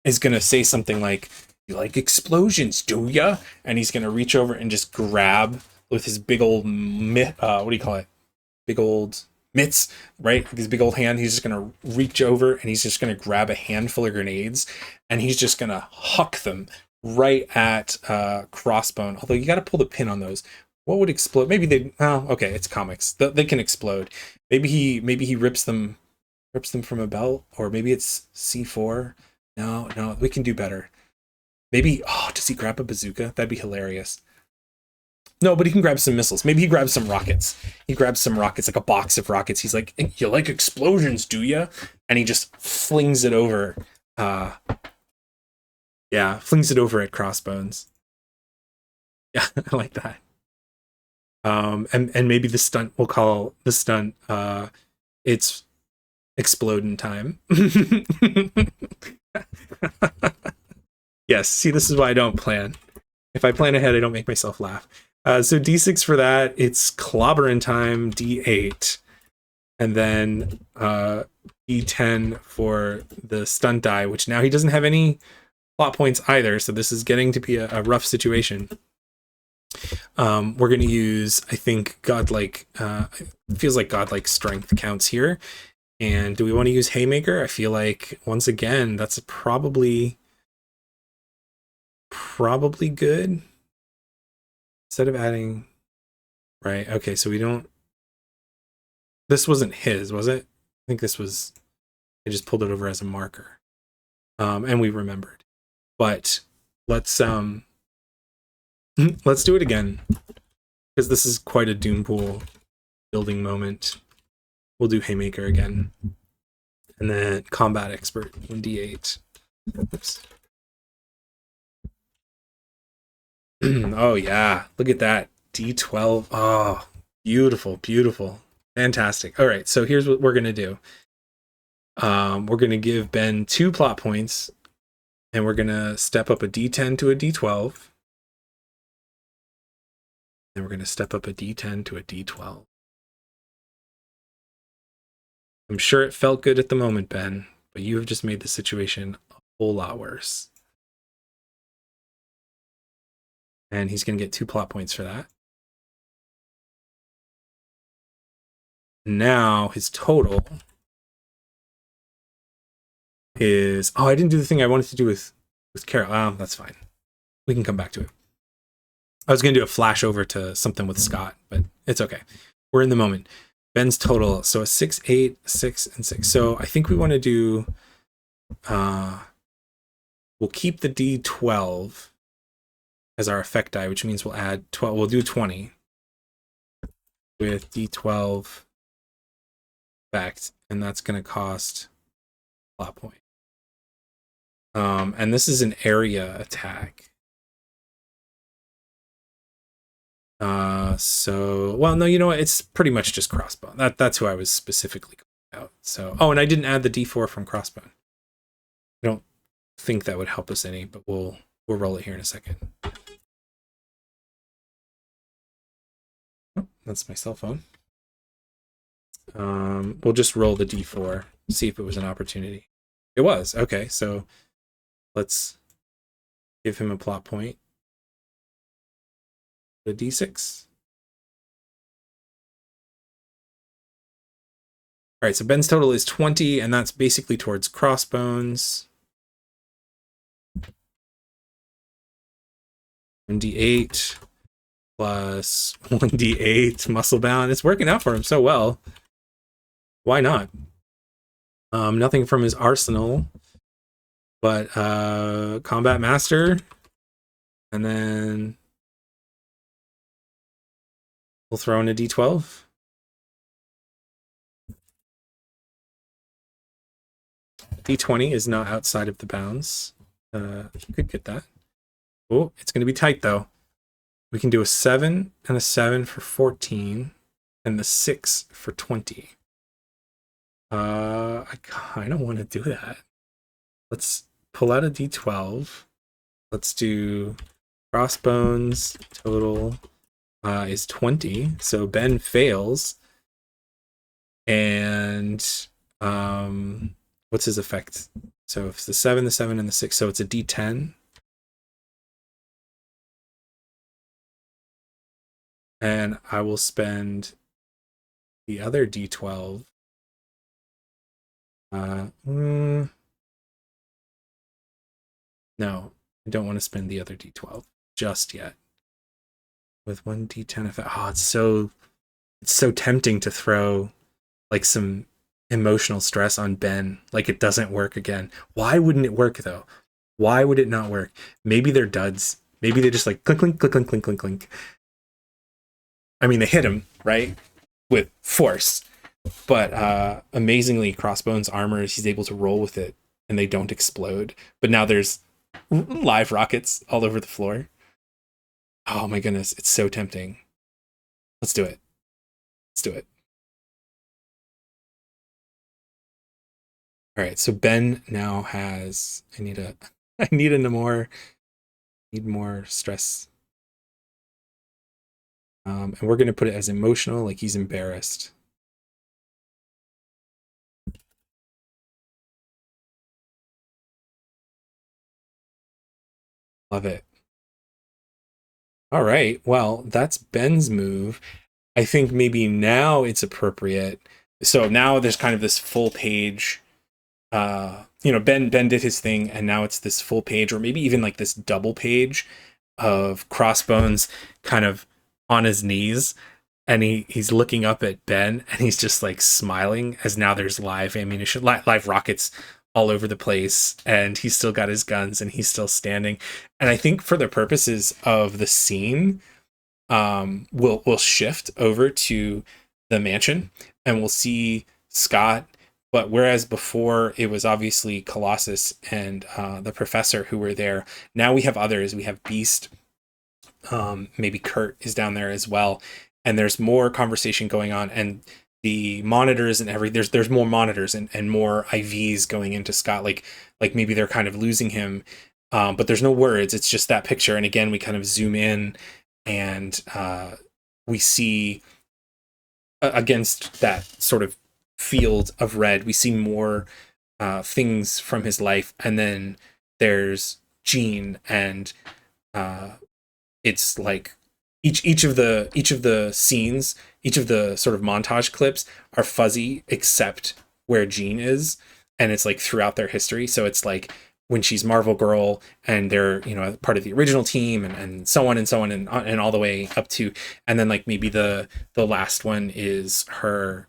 A: is going to say something like, "You like explosions, do ya?" And he's going to reach over and just grab with his big old, what do you call it? Big old mitts, right? His big old hand. He's just going to reach over and he's just going to grab a handful of grenades. And he's just going to huck them right at Crossbone. Although you got to pull the pin on those. What would explode? Maybe they. Oh, okay. It's comics. They can explode. Maybe he rips them from a belt, or maybe it's C4. No, we can do better. Maybe. Oh, does he grab a bazooka? That'd be hilarious. No, but he can grab some missiles. Maybe he grabs some rockets. He grabs some rockets, like a box of rockets. He's like, "You like explosions, do ya?" And he just flings it over. Yeah, flings it over at Crossbones. Yeah, I like that. And maybe the stunt, we'll call the stunt it's exploding time. Yes, see, this is why I don't plan. If I plan ahead, I don't make myself laugh. So D6 for that, it's clobbering time, D8. And then D10 for the stunt die, which now he doesn't have any plot points either, so this is getting to be a rough situation. We're going to use, I think, godlike, feels like godlike strength counts here. And do we want to use Haymaker? I feel like, once again, that's probably good. Instead of adding, right, okay, so we don't, this wasn't his, was it? I think this was, I just pulled it over as a marker. And we remembered. But let's do it again, because this is quite a Doom pool building moment. We'll do Haymaker again. And then Combat Expert, 1d8. Oops. Oh, yeah. Look at that. D12. Oh, beautiful, beautiful. Fantastic. All right, so here's what we're going to do. We're going to give Ben 2 plot points, and we're going to step up a D10 to a D12. Then we're going to step up a D10 to a D12. I'm sure it felt good at the moment, Ben, but you have just made the situation a whole lot worse. And he's going to get 2 plot points for that. Now his total is... Oh, I didn't do the thing I wanted to do with Carol. Oh, that's fine. We can come back to it. I was going to do a flash over to something with Scott, but it's okay. We're in the moment. Ben's total, so a 6, 8, 6, and 6. So I think we want to do... we'll keep the D12 as our effect die, which means we'll add 12. We'll do 20 with D12 effect, and that's going to cost a plot point. And this is an area attack. So, well, no, you know what? It's pretty much just crossbow. That's who I was specifically calling out. So, oh, and I didn't add the D4 from crossbow. I don't think that would help us any, but we'll roll it here in a second. Oh, that's my cell phone. We'll just roll the D4, see if it was an opportunity. It was. Okay, so let's give him a plot point. The D6. All right, so Ben's total is 20, and that's basically towards crossbones. 1d8 plus 1d8 muscle bound. It's working out for him so well. Why not? Nothing from his arsenal, but combat master, and then we'll throw in a D12. D20 is not outside of the bounds. You could get that. Oh, it's going to be tight though. We can do a 7 and a 7 for 14, and the 6 for 20. I kind of want to do that. Let's pull out a D12. Let's do crossbones. Total is 20. So Ben fails. And what's his effect? So it's the 7, and the 6. So it's a D10. And I will spend the other D12. No, I don't want to spend the other D12 just yet. With 1 D10 effect. Oh, it's so tempting to throw like some emotional stress on Ben. Like it doesn't work again. Why wouldn't it work though? Why would it not work? Maybe they're duds. Maybe they just like clink, clink, clink, clink, clink, clink, clink. I mean, they hit him, right? With force. But amazingly, Crossbones' armor, he's able to roll with it and they don't explode. But now there's live rockets all over the floor. Oh my goodness, it's so tempting. Let's do it. Let's do it. All right, so Ben now has... I need more stress. And we're going to put it as emotional, like he's embarrassed. Love it. All right, well, that's Ben's move. I think maybe now it's appropriate. So now there's kind of this full page. Ben did his thing, and now it's this full page, or maybe even like this double page of Crossbones kind of on his knees, and he's looking up at Ben, and he's just like smiling as now there's live ammunition, live rockets all over the place, and he's still got his guns and he's still standing. And I think for the purposes of the scene, we'll shift over to the mansion, and we'll see Scott. But whereas before it was obviously Colossus and the professor who were there, now we have others. We have Beast. Maybe Kurt is down there as well, and there's more conversation going on, and the monitors and there's more monitors and more IVs going into Scott. Like maybe they're kind of losing him, but there's no words. It's just that picture, and again we kind of zoom in, and we see against that sort of field of red, we see more things from his life, and then there's Jean, and it's like each of the scenes, each of the sort of montage clips are fuzzy except where Jean is, and it's like throughout their history. So it's like when she's Marvel Girl and they're, you know, part of the original team, and so on and so on, and all the way up to, and then like maybe the last one is her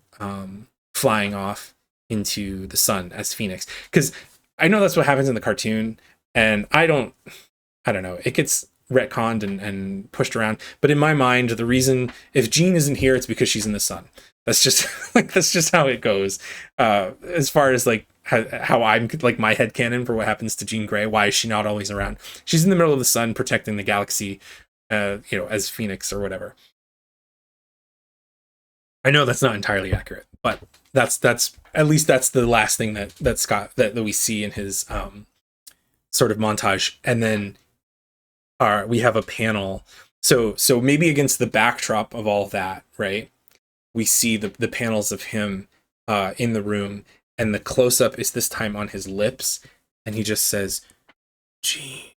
A: flying off into the sun as Phoenix, because I know that's what happens in the cartoon, and I don't know, it gets retconned and pushed around, but in my mind the reason if Jean isn't here, it's because she's in the sun. That's just like that's just how it goes, as far as like how I'm like my headcanon for what happens to Jean Grey. Why is she not always around? She's in the middle of the sun protecting the galaxy, you know, as Phoenix or whatever. I know that's not entirely accurate, but that's at least that's the last thing that Scott that we see in his sort of montage. And then we have a panel. So maybe against the backdrop of all that, right? We see the panels of him in the room, and the close up is this time on his lips, and he just says, "Gee,"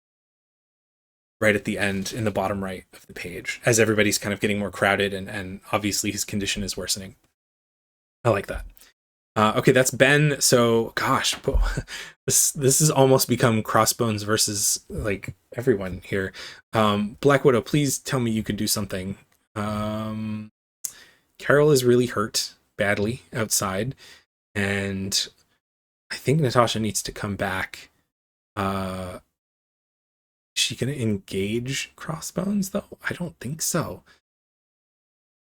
A: right at the end in the bottom right of the page, as everybody's kind of getting more crowded, and obviously his condition is worsening. I like that. Okay, that's Ben. So, gosh, this has almost become Crossbones versus like everyone here. Black Widow, please tell me you can do something. Carol is really hurt badly outside, and I think Natasha needs to come back. Is she gonna engage Crossbones though? I don't think so.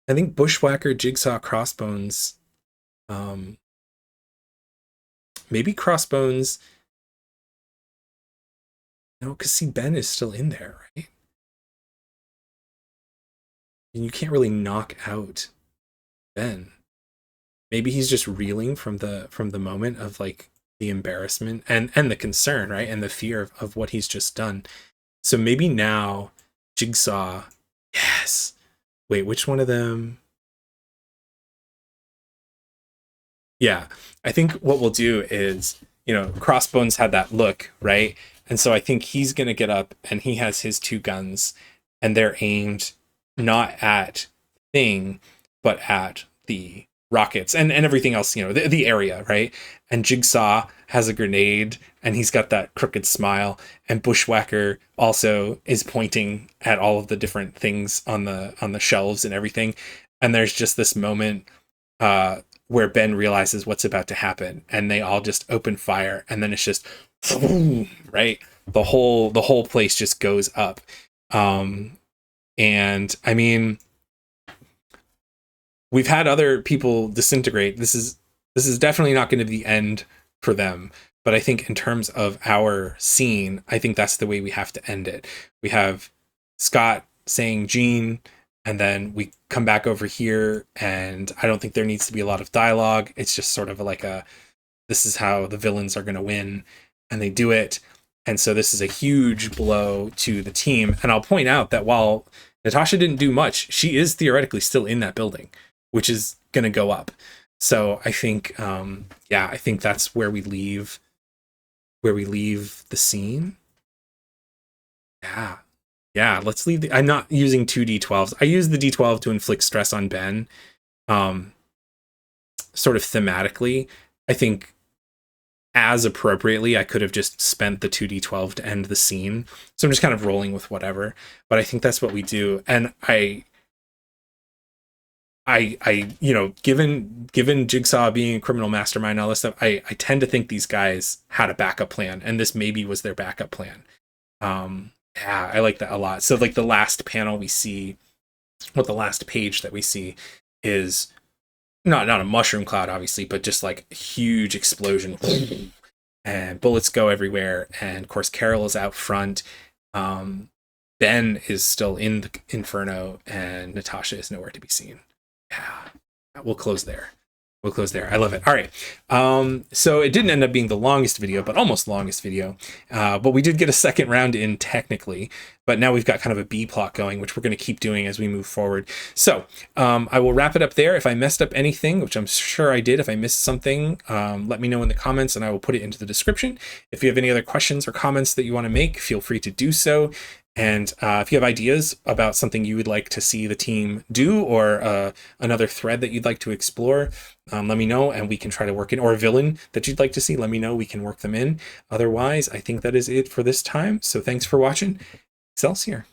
A: I think Bushwhacker, Jigsaw, Crossbones. Maybe Crossbones. No, because see, Ben is still in there, right? And you can't really knock out Ben. Maybe he's just reeling from the moment of like the embarrassment and the concern, right? And the fear of what he's just done. So maybe now Jigsaw. Yes. Wait, which one of them? Yeah, I think what we'll do is, you know, Crossbones had that look, right? And so I think he's going to get up, and he has his two guns, and they're aimed not at Thing, but at the rockets and everything else, you know, the area, right? And Jigsaw has a grenade, and he's got that crooked smile, and Bushwhacker also is pointing at all of the different things on the shelves and everything. And there's just this moment where Ben realizes what's about to happen, and they all just open fire, and then it's just right, the whole place just goes up. And I mean, we've had other people disintegrate. This is definitely not going to be the end for them, but I think in terms of our scene, I think that's the way we have to end it. We have Scott saying Jean, and then we come back over here, and I don't think there needs to be a lot of dialogue. It's just sort of like this is how the villains are going to win, and they do it. And so this is a huge blow to the team. And I'll point out that while Natasha didn't do much, she is theoretically still in that building, which is going to go up. So I think, I think that's where we leave the scene. Yeah, let's leave I'm not using 2d12s. I use the d12 to inflict stress on Ben. Sort of thematically, I think as appropriately, I could have just spent the 2d12 to end the scene. So I'm just kind of rolling with whatever, but I think that's what we do. And I you know, given Jigsaw being a criminal mastermind and all this stuff, I tend to think these guys had a backup plan, and this maybe was their backup plan. Yeah, I like that a lot. So like the last panel we see, the last page that we see is not a mushroom cloud, obviously, but just like a huge explosion, and bullets go everywhere. And of course, Carol is out front. Ben is still in the inferno, and Natasha is nowhere to be seen. Yeah, we'll close there. We'll close there. I love it. All right. So it didn't end up being the longest video, but almost longest video. But we did get a second round in technically. But now we've got kind of a B plot going, which we're going to keep doing as we move forward. So I will wrap it up there. If I messed up anything, which I'm sure I did, if I missed something, let me know in the comments and I will put it into the description. If you have any other questions or comments that you want to make, feel free to do so. And if you have ideas about something you would like to see the team do, or another thread that you'd like to explore, let me know and we can try to work in, or a villain that you'd like to see, let me know, we can work them in. Otherwise, I think that is it for this time. So thanks for watching. Excelsior.